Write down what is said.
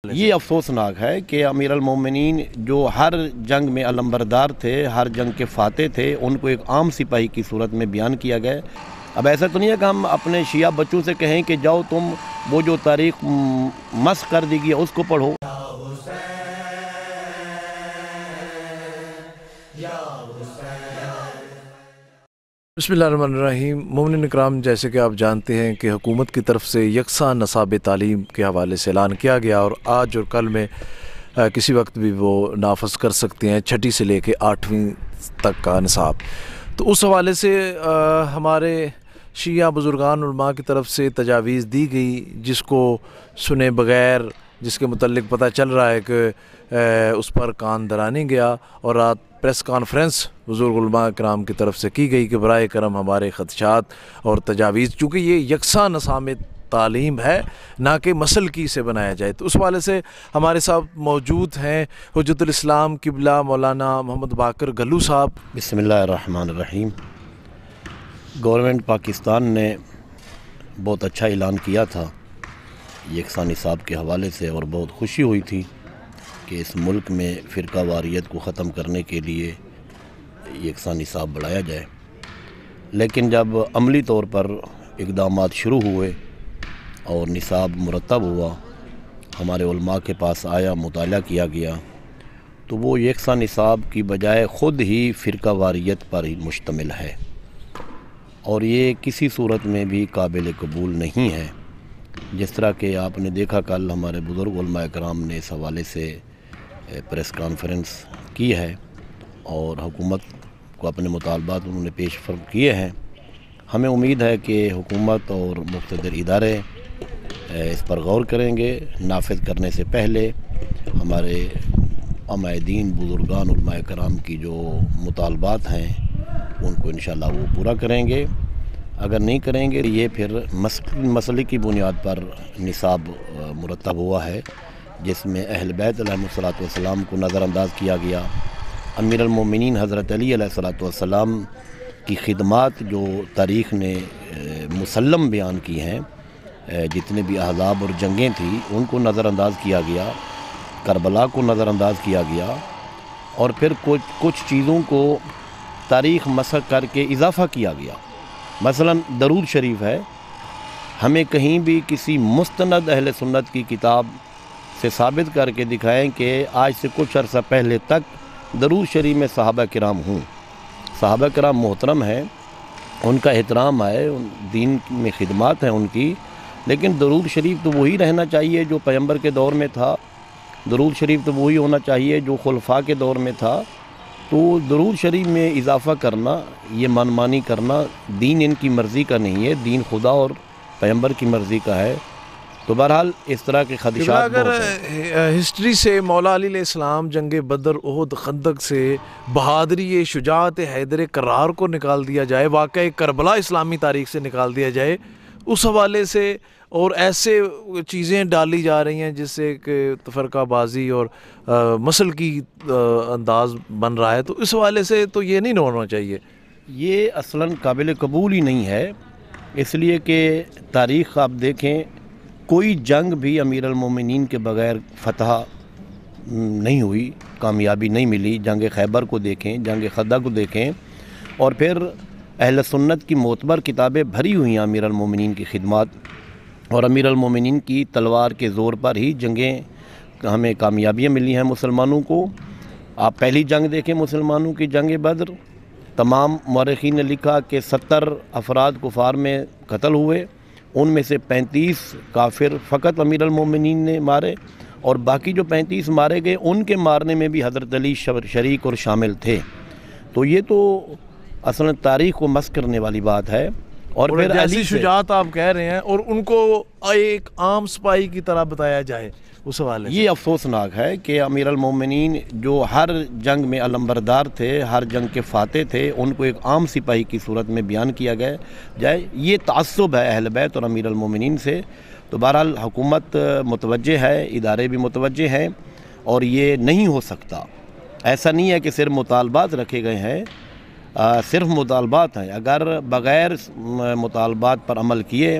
یہ افسوسناک ہے کہ امیر المومنین جو ہر جنگ میں علمبردار تھے، ہر جنگ کے فاتح تھے، ان کو ایک عام سپاہی کی صورت میں بیان کیا گیا۔ اب ایسا تو نہیں ہے کہ ہم اپنے شیعہ بچوں سے کہیں کہ جاؤ تم وہ جو تاریخ مسخ کر دی گئی اس کو پڑھو۔ بسم اللہ الرحمن الرحیم۔ مومنین اکرام، جیسے کہ آپ جانتے ہیں کہ حکومت کی طرف سے یکساں نصاب تعلیم کے حوالے سے اعلان کیا گیا اور آج اور کل میں کسی وقت بھی وہ نافذ کر سکتے ہیں 6 سے لے کے 8ویں تک کا نصاب۔ تو اس حوالے سے ہمارے شیعہ بزرگان علماء کی طرف سے تجاویز دی گئی، جس کو سنے بغیر، جس کے متعلق پتہ چل رہا ہے کہ اس پر کان دھرا نہیں گیا، اور رات پریس کانفرنس بزرگ علماء کرام کی طرف سے کی گئی کہ برائے کرم ہمارے خدشات اور تجاویز، چونکہ یہ یکساں نصاب تعلیم ہے نہ کہ مسلکی سے بنایا جائے، تو اس حوالے سے ہمارے ساتھ موجود ہیں حجت الاسلام قبلہ مولانا محمد باقر گلو صاحب۔ بسم اللہ الرحمن الرحیم۔ گورنمنٹ پاکستان نے بہت اچھا اعلان کیا تھا یکساں نصاب کے حوالے سے، اور بہت خوشی ہوئی تھی کہ اس ملک میں فرقہ واریت کو ختم کرنے کے لیے یکساں نصاب بڑھایا جائے، لیکن جب عملی طور پر اقدامات شروع ہوئے اور نصاب مرتب ہوا، ہمارے علماء کے پاس آیا، مطالعہ کیا گیا، تو وہ یکساں نصاب کی بجائے خود ہی فرقہ واریت پر ہی مشتمل ہے، اور یہ کسی صورت میں بھی قابل قبول نہیں ہے۔ جس طرح کہ آپ نے دیکھا کل ہمارے بزرگ علماء کرام نے اس حوالے سے پریس کانفرنس کی ہے اور حکومت کو اپنے مطالبات انہوں نے پیش کیے ہیں۔ ہمیں امید ہے کہ حکومت اور مقتدر ادارے اس پر غور کریں گے، نافذ کرنے سے پہلے ہمارے علماء دین بزرگان علماء کرام کی جو مطالبات ہیں ان کو انشاءاللہ وہ پورا کریں گے۔ اگر نہیں کریں گے یہ پھر مسئلے کی بنیاد پر نصاب مرتب ہوا ہے، جس میں اہل بیت علیہ السلام کو نظر انداز کیا گیا، امیر المومنین حضرت علی علیہ السلام کی خدمات جو تاریخ نے مسلم بیان کی ہیں، جتنے بھی احزاب اور جنگیں تھیں ان کو نظر انداز کیا گیا، کربلا کو نظر انداز کیا گیا، اور پھر کچھ چیزوں کو تاریخ مسخ کر کے اضافہ کیا گیا۔ مثلا درود شریف ہے، ہمیں کہیں بھی کسی مستند اہل سنت کی کتاب سے ثابت کر کے دکھائیں کہ آج سے کچھ عرصہ پہلے تک درود شریف میں صحابہ کرام ہوں۔ صحابہ کرام محترم ہیں، ان کا احترام ہے، دین میں خدمات ہیں ان کی، لیکن درود شریف تو وہی رہنا چاہیے جو پیغمبر کے دور میں تھا، درود شریف تو وہی ہونا چاہیے جو خلفاء کے دور میں تھا۔ تو درود شریف میں اضافہ کرنا، یہ منمانی کرنا دین ان کی مرضی کا نہیں ہے، دین خدا اور پیغمبر کی مرضی کا ہے۔ تو بہرحال اس طرح کے خدشات اگر ہسٹری سے مولا علی علیہ السلام جنگ بدر، احد، خندق سے بہادری، شجاعت حیدر کرار کو نکال دیا جائے، واقعہ کربلا اسلامی تاریخ سے نکال دیا جائے، اس حوالے سے اور ایسے چیزیں ڈالی جا رہی ہیں جس سے کہ تفرقہ بازی اور مسل کی انداز بن رہا ہے، تو اس حوالے سے تو یہ نہیں ہونا چاہیے۔ یہ اصلاً قابل قبول ہی نہیں ہے، اس لیے کہ تاریخ آپ دیکھیں، کوئی جنگ بھی امیر المومنین کے بغیر فتح نہیں ہوئی، کامیابی نہیں ملی۔ جنگ خیبر کو دیکھیں، جنگ خندق کو دیکھیں، اور پھر اہل سنت کی معتبر کتابیں بھری ہوئی ہیں امیر المومنین کی خدمات، اور امیر المومنین کی تلوار کے زور پر ہی جنگیں ہمیں کامیابیاں ملی ہیں مسلمانوں کو۔ آپ پہلی جنگ دیکھیں مسلمانوں کی، جنگ بدر، تمام مورخین نے لکھا کہ 70 افراد کفار میں قتل ہوئے، ان میں سے 35 کافر فقط امیر المومنین نے مارے، اور باقی جو 35 مارے گئے ان کے مارنے میں بھی حضرت علی شریک اور شامل تھے۔ تو یہ تو اصلا تاریخ کو مسخ کرنے والی بات ہے۔ اور پھر ایسی شجاعت آپ کہہ رہے ہیں اور ان کو ایک عام سپاہی کی طرح بتایا جائے، اس حوالے سے یہ افسوسناک ہے کہ امیر المومنین جو ہر جنگ میں علمبردار تھے، ہر جنگ کے فاتح تھے، ان کو ایک عام سپاہی کی صورت میں بیان کیا گیا جائے۔ یہ تعصب ہے اہل بیت اور امیر المومنین سے۔ تو بہرحال حکومت متوجہ ہے، ادارے بھی متوجہ ہیں، اور یہ نہیں ہو سکتا۔ ایسا نہیں ہے کہ صرف مطالبات رکھے گئے ہیں، صرف مطالبات ہیں۔ اگر بغیر مطالبات پر عمل کیے